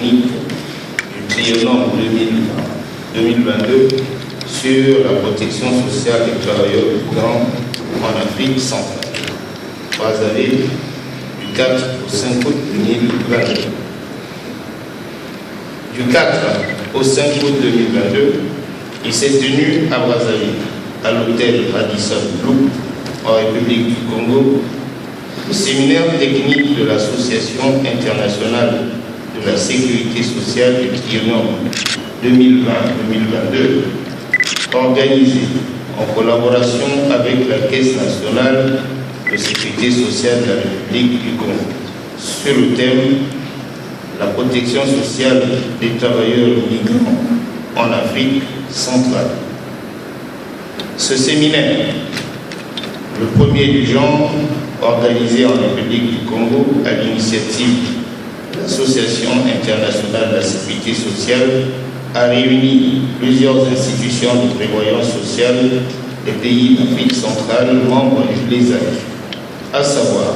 technique du triennum 2022 sur la protection sociale des travailleurs migrants en Afrique centrale. Brazzaville, du 4 au 5 août 2022. Du 4 au 5 août 2022, il s'est tenu à Brazzaville, à l'hôtel Radisson Blu, en République du Congo, le séminaire technique de l'Association internationale de la sécurité sociale du triennum 2020-2022, organisé en collaboration avec la Caisse nationale de sécurité sociale de la République du Congo, sur le thème la protection sociale des travailleurs migrants en Afrique centrale. Ce séminaire, le premier du genre, organisé en République du Congo à l'initiative de l'Association internationale de la sécurité sociale, a réuni plusieurs institutions de prévoyance sociale des pays d'Afrique centrale membres du BLESAC, à savoir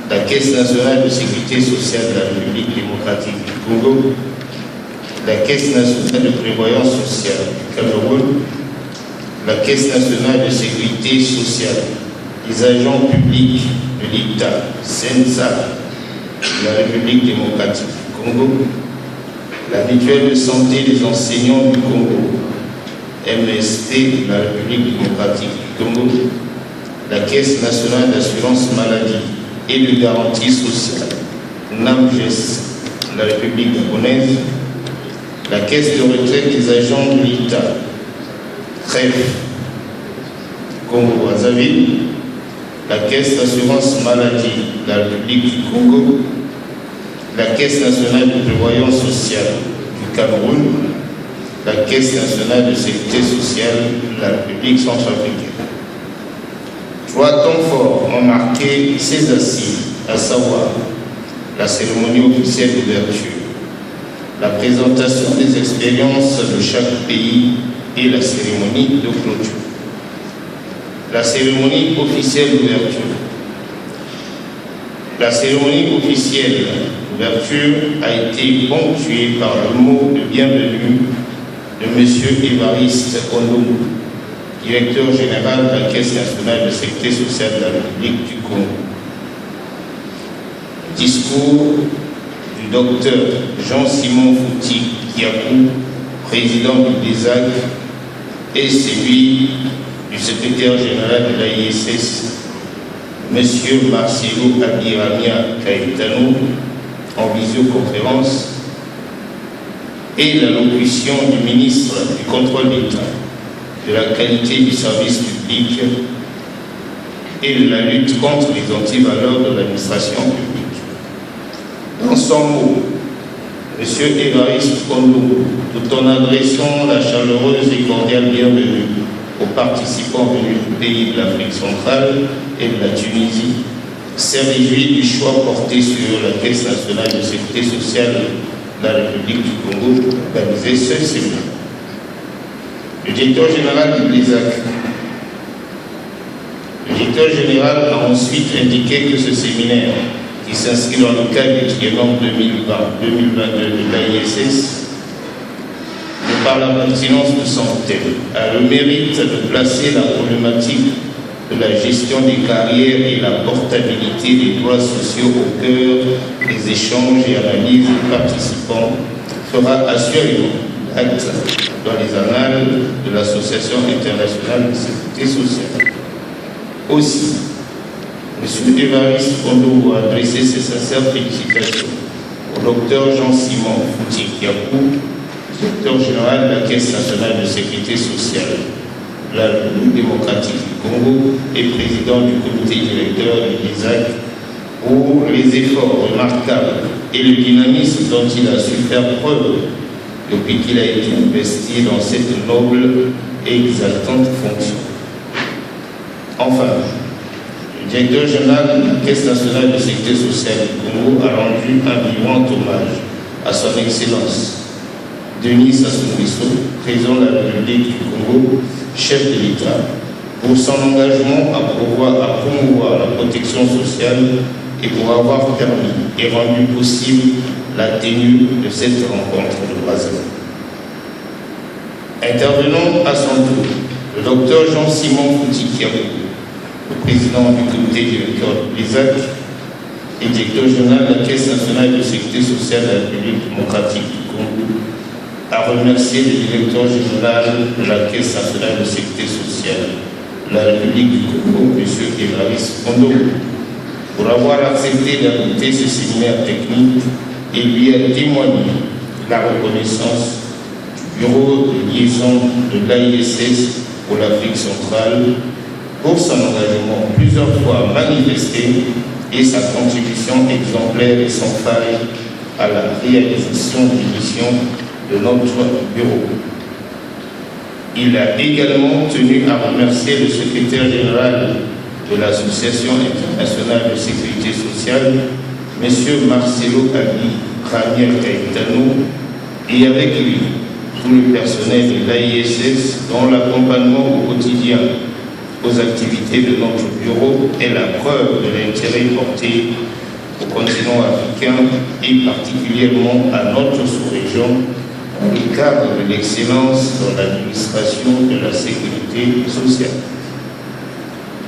la Caisse nationale de sécurité sociale de la République démocratique du Congo, la Caisse nationale de prévoyance sociale du Cameroun, la Caisse nationale de sécurité sociale des agents publics de l'État, CENSA, de la République démocratique du Congo, la mutuelle de santé des enseignants du Congo, MSP de la République démocratique du Congo, la Caisse nationale d'assurance maladie et de garantie sociale, NAMGES, de la République gabonaise, la Caisse de retraite des agents de l'État, CREF, Congo-Brazzaville, la Caisse d'assurance maladie de la République du Congo, la Caisse nationale de prévoyance sociale du Cameroun, la Caisse nationale de sécurité sociale de la République centrafricaine. Trois temps forts ont marqué ces assises, à savoir la cérémonie officielle d'ouverture, la présentation des expériences de chaque pays et la cérémonie de clôture. La cérémonie officielle d'ouverture. La cérémonie officielle d'ouverture a été ponctuée par le mot de bienvenue de M. Évariste Ondongo, directeur général de la Caisse nationale de sécurité sociale de la République du Congo. Discours du docteur Jean-Simon Fouti Kiakou, président du BLESAC, et celui du secrétaire général de l'AISS, M. Marcelo Abiramia Caetano, en visioconférence, et l'allocution du ministre du Contrôle d'État, de la qualité du service public et de la lutte contre les antivaleurs de l'administration publique. Dans son mot, M. Évariste Ondongo, tout en adressant la chaleureuse et cordiale bienvenue aux participants venus du pays de l'Afrique centrale et de la Tunisie, s'est réjoui du choix porté sur la Caisse nationale de sécurité sociale de la République du Congo d'organiser ce séminaire. Le directeur général du BLESAC. Le directeur général a ensuite indiqué que ce séminaire, qui s'inscrit dans le cadre du triennum 2020-2022 de l'AISS, de par la pertinence de son thème, a le mérite de placer la problématique de la gestion des carrières et la portabilité des droits sociaux au cœur des échanges et analyses des participants, fera assurément acte dans les annales de l'Association internationale de sécurité sociale. Aussi, M. Évariste Ondongo a adressé ses sincères félicitations au Dr Jean-Simon Fouti Kiakou, directeur général de la Caisse nationale de sécurité sociale de la République démocratique du Congo et président du comité directeur du BLESAC, pour les efforts remarquables et le dynamisme dont il a su faire preuve depuis qu'il a été investi dans cette noble et exaltante fonction. Enfin, le directeur général de la Caisse nationale de sécurité sociale du Congo a rendu un vivant hommage à son Excellence Denis Sassou Nguesso, président de la République du Congo, chef de l'État, pour son engagement à promouvoir la protection sociale et pour avoir permis et rendu possible la tenue de cette rencontre de Brazzaville. Intervenant à son tour, le docteur Jean-Simon Fouti-Kiakou, le président du comité directeur de l'ISAC et directeur général de la Caisse nationale de sécurité sociale de la République démocratique du Congo, a remercié le directeur général de la Caisse nationale de sécurité sociale de la République du Congo, M. Évariste Kondo, pour avoir accepté d'adopter ce séminaire technique et lui a témoigné la reconnaissance du bureau de liaison de l'AISS pour l'Afrique centrale pour son engagement plusieurs fois manifesté et sa contribution exemplaire et sans faille à la réalisation des missions de notre bureau. Il a également tenu à remercier le secrétaire général de l'Association internationale de sécurité sociale, M. Marcelo Ali Raniel Gaetano, et avec lui tout le personnel de l'AISS dont l'accompagnement au quotidien aux activités de notre bureau est la preuve de l'intérêt porté au continent africain et particulièrement à notre sous-région dans le cadre de l'excellence dans l'administration de la sécurité sociale.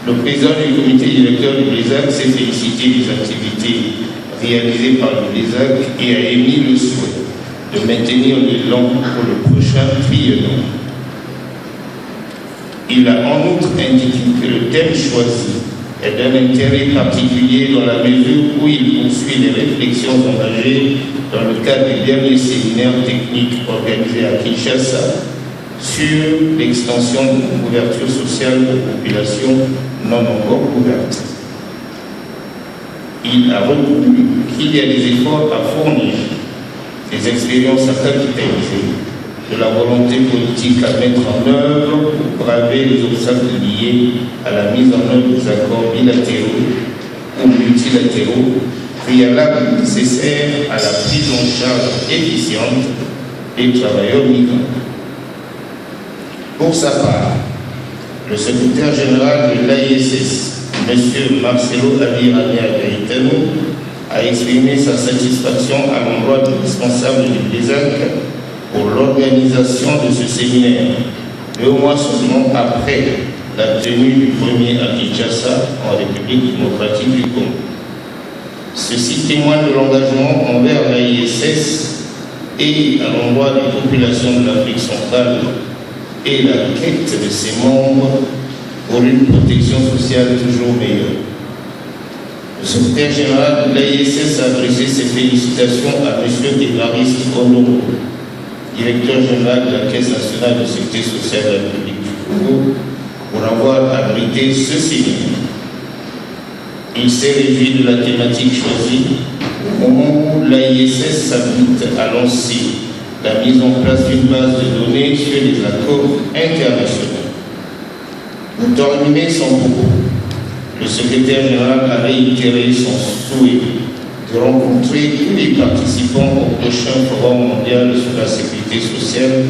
Le président du comité directeur du BLESAC s'est félicité des activités réalisées par le BLESAC et a émis le souhait de maintenir l'élan pour le prochain triennal. Il a en outre indiqué que le thème choisi est d'un intérêt particulier dans la mesure où il poursuit les réflexions engagées dans le cadre du dernier séminaire technique organisé à Kinshasa sur l'extension de la couverture sociale aux populations non encore couvertes. Il a reconnu qu'il y a des efforts à fournir, des expériences à capitaliser, de la volonté politique à mettre en œuvre pour braver les obstacles liés à la mise en œuvre des accords bilatéraux ou multilatéraux, préalables nécessaires à la prise en charge efficiente des travailleurs migrants. Pour sa part, le secrétaire général de l'AISS, M. Marcelo Ali Raniel Gaetano, a exprimé sa satisfaction à l'endroit du responsable du BLESAC pour l'organisation de ce séminaire, 2 mois seulement après la tenue du premier à Kinshasa, en République démocratique du Congo. Ceci témoigne de l'engagement envers l'AISS et à l'endroit des populations de l'Afrique centrale et la quête de ses membres pour une protection sociale toujours meilleure. Le secrétaire général de l'AISS a adressé ses félicitations à M. Évariste Kondo, directeur général de la Caisse nationale de sécurité sociale de la République du Congo, pour avoir abrité ce séminaire. Il s'est réjoui de la thématique choisie au moment où l'AISS s'apprête à lancer la mise en place d'une base de données sur les accords internationaux. Pour terminer son propos, le secrétaire général a réitéré son souhait de rencontrer tous les participants au prochain forum mondial sur la sécurité sociale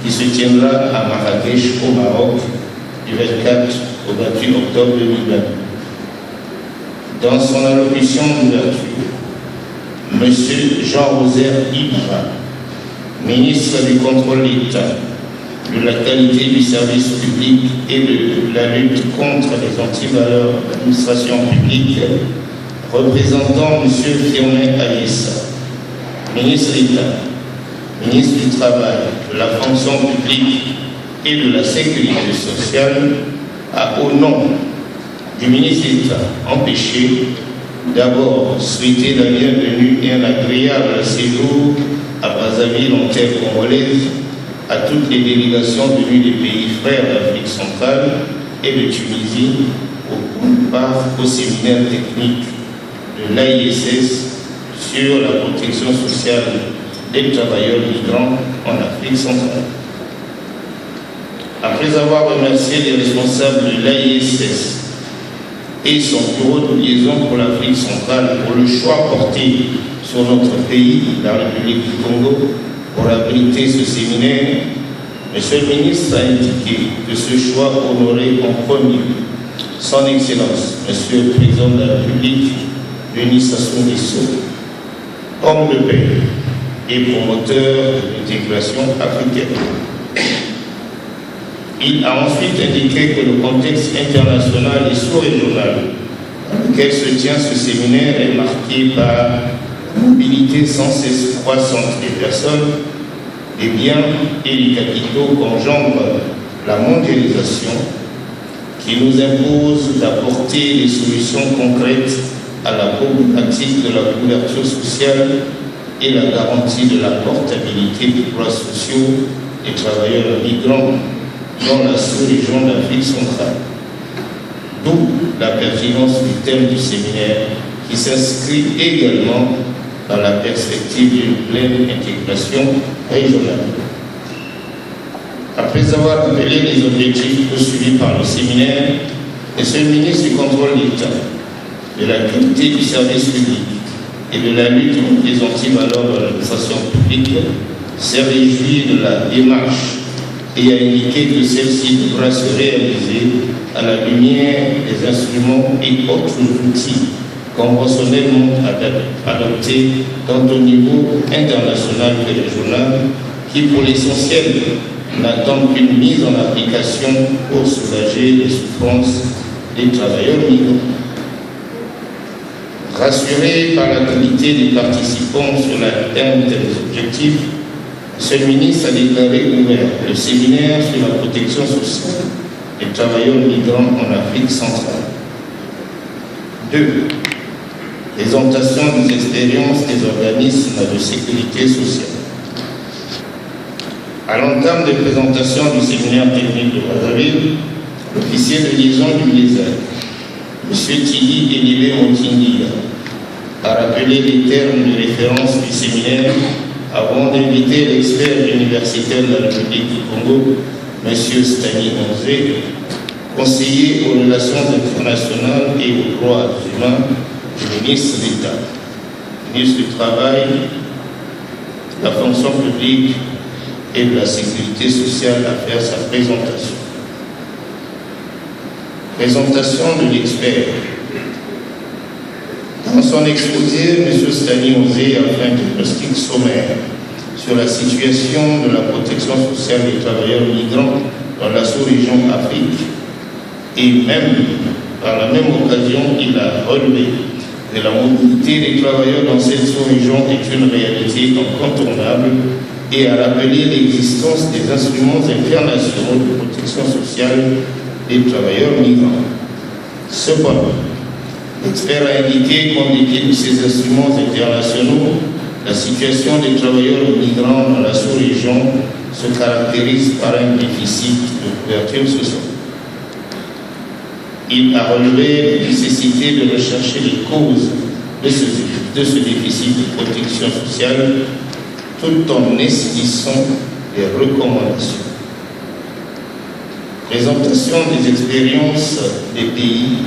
qui se tiendra à Marrakech au Maroc du 24 au 28 octobre 2020. Dans son allocution d'ouverture, M. Jean-Rosaire Ibra, ministre du contrôle d'État, de la qualité du service public et de la lutte contre les antivaleurs de l'administration publique, représentant M. Firmin Aïssa, ministre d'État, ministre du Travail, de la fonction publique et de la sécurité sociale, a au nom du ministre d'État empêché d'abord souhaiter la bienvenue et un agréable séjour à Brazzaville en terre congolaise à toutes les délégations venues des pays frères d'Afrique centrale et de Tunisie au séminaire technique de l'AISS sur la protection sociale des travailleurs migrants en Afrique centrale. Après avoir remercié les responsables de l'AISS et son bureau de liaison pour l'Afrique centrale pour le choix porté sur notre pays, la République du Congo, pour abriter ce séminaire, M. le ministre a indiqué que ce choix honorait en premier son Excellence, M. le Président de la République, Denis Sassou Nguesso, homme de paix et promoteur de l'intégration africaine. Il a ensuite indiqué que le contexte international et sous-régional dans lequel se tient ce séminaire est marqué par la mobilité sans cesse croissante des personnes, des biens et des capitaux qu'engendre la mondialisation, qui nous impose d'apporter des solutions concrètes à la problématique de la couverture sociale et la garantie de la portabilité des droits sociaux des travailleurs migrants dans la sous-région d'Afrique centrale. D'où la pertinence du thème du séminaire qui s'inscrit également dans la perspective d'une pleine intégration régionale. Après avoir appelé les objectifs poursuivis par le séminaire, M. le ministre du Contrôle d'État, de la qualité du service public et de la lutte contre les antivaleurs de l'administration publique s'est réjoui de la démarche et a indiqué que celle-ci devra se réaliser à la lumière des instruments et autres outils conventionnellement adoptés tant au niveau international que régional, qui pour l'essentiel n'attendent qu'une mise en application pour soulager les souffrances des travailleurs migrants. Rassuré par la qualité des participants sur l'atteinte des objectifs, M. le ministre a déclaré ouvert le séminaire sur la protection sociale des travailleurs migrants en Afrique centrale. 2. Présentation des expériences des organismes de sécurité sociale. À l'entame de présentation du séminaire technique de Brazzaville, l'officier de liaison du MIESAC, M. Tigui Elibé Montindia, a rappelé les termes de référence du séminaire avant d'inviter l'expert universitaire de la République du Congo, M. Stani Onzé, conseiller aux relations internationales et aux droits humains du ministre d'État, ministre du Travail, de la fonction publique et de la sécurité sociale à faire sa présentation. Présentation de l'expert. Dans son exposé, M. Stani Onzé a fait un diagnostic sommaire sur la situation de la protection sociale des travailleurs migrants dans la sous-région Afrique et même, par la même occasion, il a relevé que la mobilité des travailleurs dans cette sous-région est une réalité incontournable et a rappelé l'existence des instruments internationaux de protection sociale des travailleurs migrants. Cependant, l'expert a indiqué qu'en dépit de ces instruments internationaux, la situation des travailleurs migrants dans la sous-région se caractérise par un déficit de couverture sociale. Il a relevé la nécessité de rechercher les causes de ce déficit de protection sociale tout en esquissant des recommandations. Présentation des expériences des pays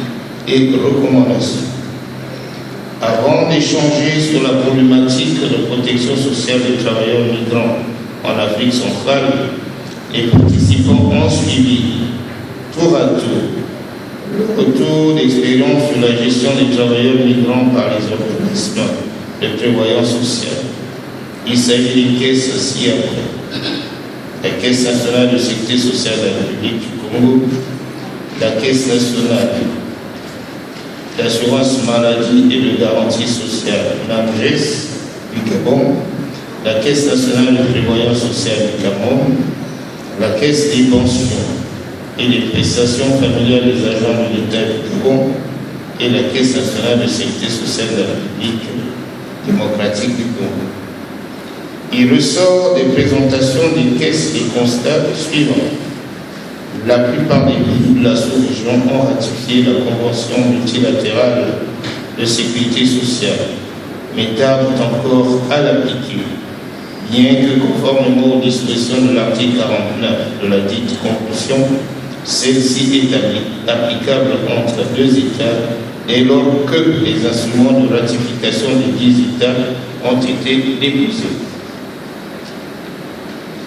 et recommandations. Avant d'échanger sur la problématique de protection sociale des travailleurs migrants en Afrique centrale, les participants ont suivi tour à tour le retour d'expérience sur la gestion des travailleurs migrants par les organismes de prévoyance sociale. Il s'agit des caisses ci-après. La Caisse nationale de sécurité sociale de la République du Congo, la Caisse nationale d'assurance maladie et de garantie sociale, NAMGES, du Gabon, la Caisse nationale de prévoyance sociale du Cameroun, la Caisse des pensions et des prestations familiales des agents de l'État du Gabon et la Caisse nationale de sécurité sociale de la République démocratique du Congo. Il ressort des présentations des caisses et constats suivants. La plupart des pays de la sous-région ont ratifié la Convention multilatérale de sécurité sociale, mais tardent encore à l'appliquer, bien que conformément aux dispositions de l'article 49 de la dite Convention, celle-ci est applicable entre deux États dès lors que les instruments de ratification des 10 États ont été déposés.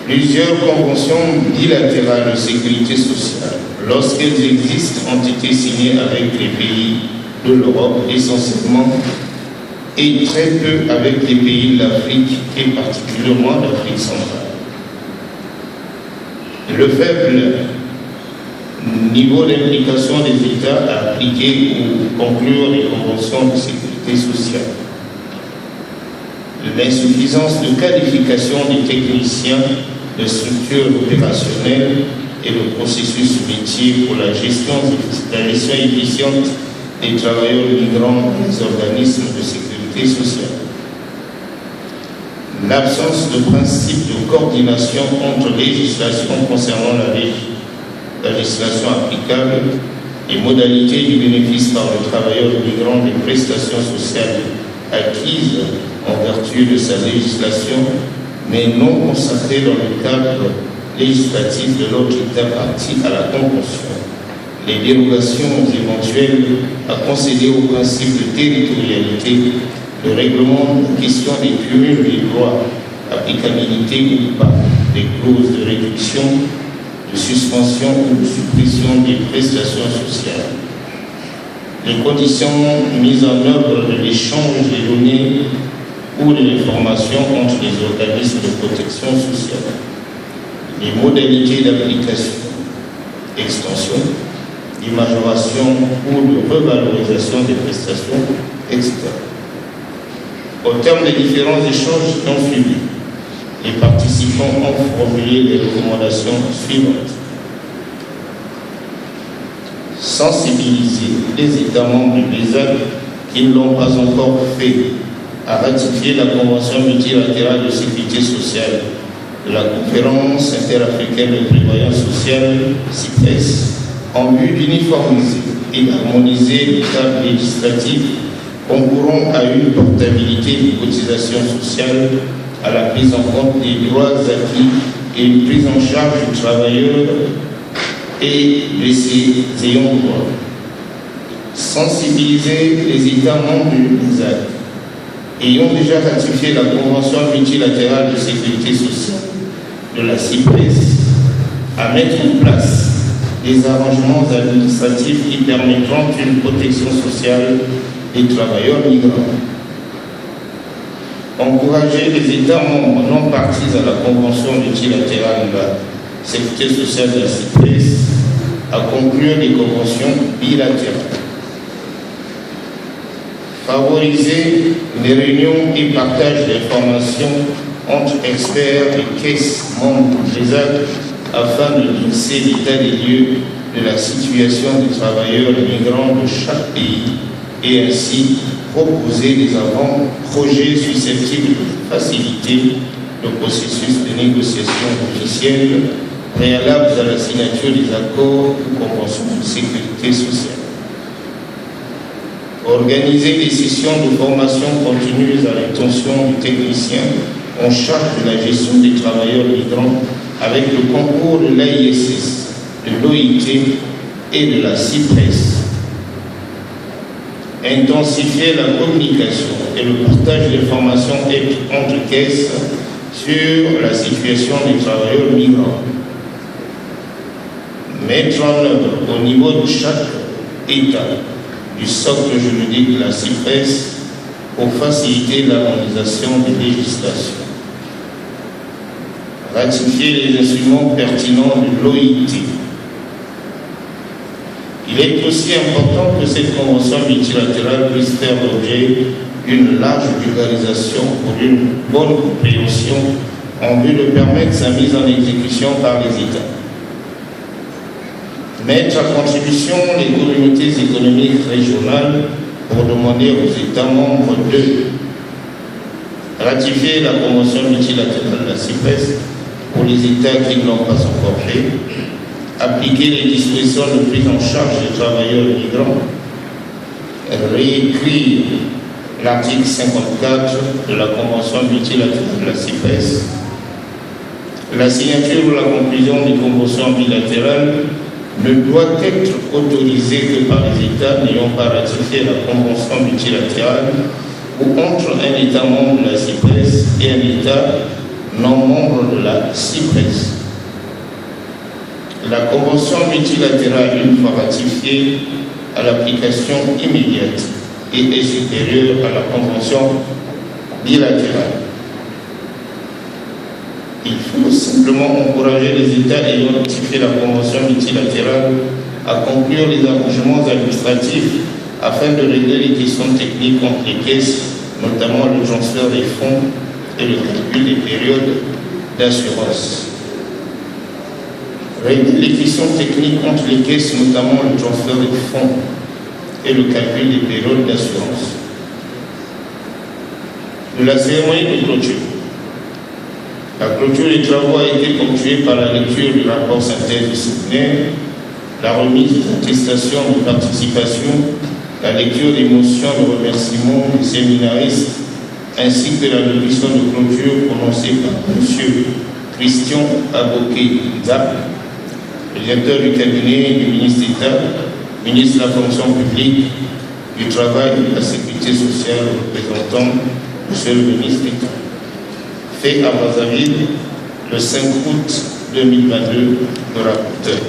Plusieurs conventions bilatérales de sécurité sociale, lorsqu'elles existent, ont été signées avec les pays de l'Europe, essentiellement et très peu avec les pays de l'Afrique et particulièrement l'Afrique centrale. Le faible niveau d'implication des États à appliquer ou conclure les conventions de sécurité sociale, l'insuffisance de qualification des techniciens de structures opérationnelles et le processus métier pour la gestion efficiente des travailleurs migrants dans les organismes de sécurité sociale, l'absence de principe de coordination entre législations concernant la législation applicable et modalités du bénéfice par le travailleur migrant des prestations sociales acquises en vertu de sa législation, mais non consacrées dans le cadre législatif de l'autre État partie à la Convention. Les dérogations éventuelles à concéder au principe de territorialité, le règlement de la question des cumuls des droits, applicabilité ou pas des clauses de réduction, de suspension ou de suppression des prestations sociales, les conditions mises en œuvre de l'échange des données ou de l'information entre les organismes de protection sociale, les modalités d'application, extension, de majoration ou de revalorisation des prestations, etc. Au terme des différents échanges qui ont suivi, les participants ont formulé les recommandations suivantes. Sensibiliser les États membres du BESAC qui ne l'ont pas encore fait à ratifier la Convention multilatérale de sécurité sociale de la Conférence interafricaine de prévoyance sociale, CIPRES, en vue d'uniformiser et d'harmoniser les cadres législatifs concourant à une portabilité des cotisations sociales, à la prise en compte des droits acquis et une prise en charge du travailleur et de ses ayants droit. Sensibiliser les États membres du BESAC ayant déjà ratifié la Convention multilatérale de sécurité sociale de la CIPRES à mettre en place des arrangements administratifs qui permettront une protection sociale des travailleurs migrants. Encourager les États membres non partis à la Convention multilatérale de la sécurité sociale de la CIPRES à conclure des conventions bilatérales. Favoriser les réunions et partage d'informations entre experts et caisses membres des actes afin de dresser l'état des lieux de la situation des travailleurs migrants de chaque pays et ainsi proposer des avant-projets susceptibles de faciliter le processus de négociation officielle préalable à la signature des accords ou conventions de sécurité sociale. Organiser des sessions de formation continue à l'intention du technicien en charge de la gestion des travailleurs migrants avec le concours de l'AISS, de l'OIT et de la CIPRES. Intensifier la communication et le partage d'informations entre caisses sur la situation des travailleurs migrants. Mettre en œuvre au niveau de chaque État du socle juridique de la CIPRES pour faciliter l'harmonisation des législations. Ratifier les instruments pertinents de l'OIT. Il est aussi important que cette convention multilatérale puisse faire l'objet d'une large vulgarisation pour une bonne compréhension en vue de permettre sa mise en exécution par les États. Mettre à contribution les communautés économiques régionales pour demander aux États membres de ratifier la convention multilatérale de la CIPRES pour les États qui ne l'ont pas encore fait, appliquer les dispositions de prise en charge des travailleurs migrants, réécrire l'article 54 de la Convention multilatérale de la CIPRES, la signature ou la conclusion des conventions bilatérales ne doit être autorisée que par les États n'ayant pas ratifié la Convention multilatérale ou entre un État membre de la CIPRES et un État non membre de la CIPRES. La Convention multilatérale, une fois ratifiée, à l'application immédiate et est supérieur à la convention bilatérale. Il faut simplement encourager les États ayant ratifié la convention multilatérale à conclure les arrangements administratifs afin de régler les questions techniques entre les caisses, notamment le transfert des fonds et le calcul des périodes d'assurance. Régler les questions techniques entre les caisses, notamment le transfert des fonds et le calcul des périodes d'assurance. De la cérémonie de clôture. La clôture des travaux a été ponctuée par la lecture du rapport synthèse du séminaire, la remise des attestations de participation, la lecture des motions de remerciement des séminaristes, ainsi que la leçon de clôture prononcée par M. Christian Aboké-Zap, directeur du cabinet du ministre d'État, ministre de la fonction publique, du travail et de la sécurité sociale, représentant M. le ministre d'État. Fait à Brazzaville le 5 août 2022, le rapporteur.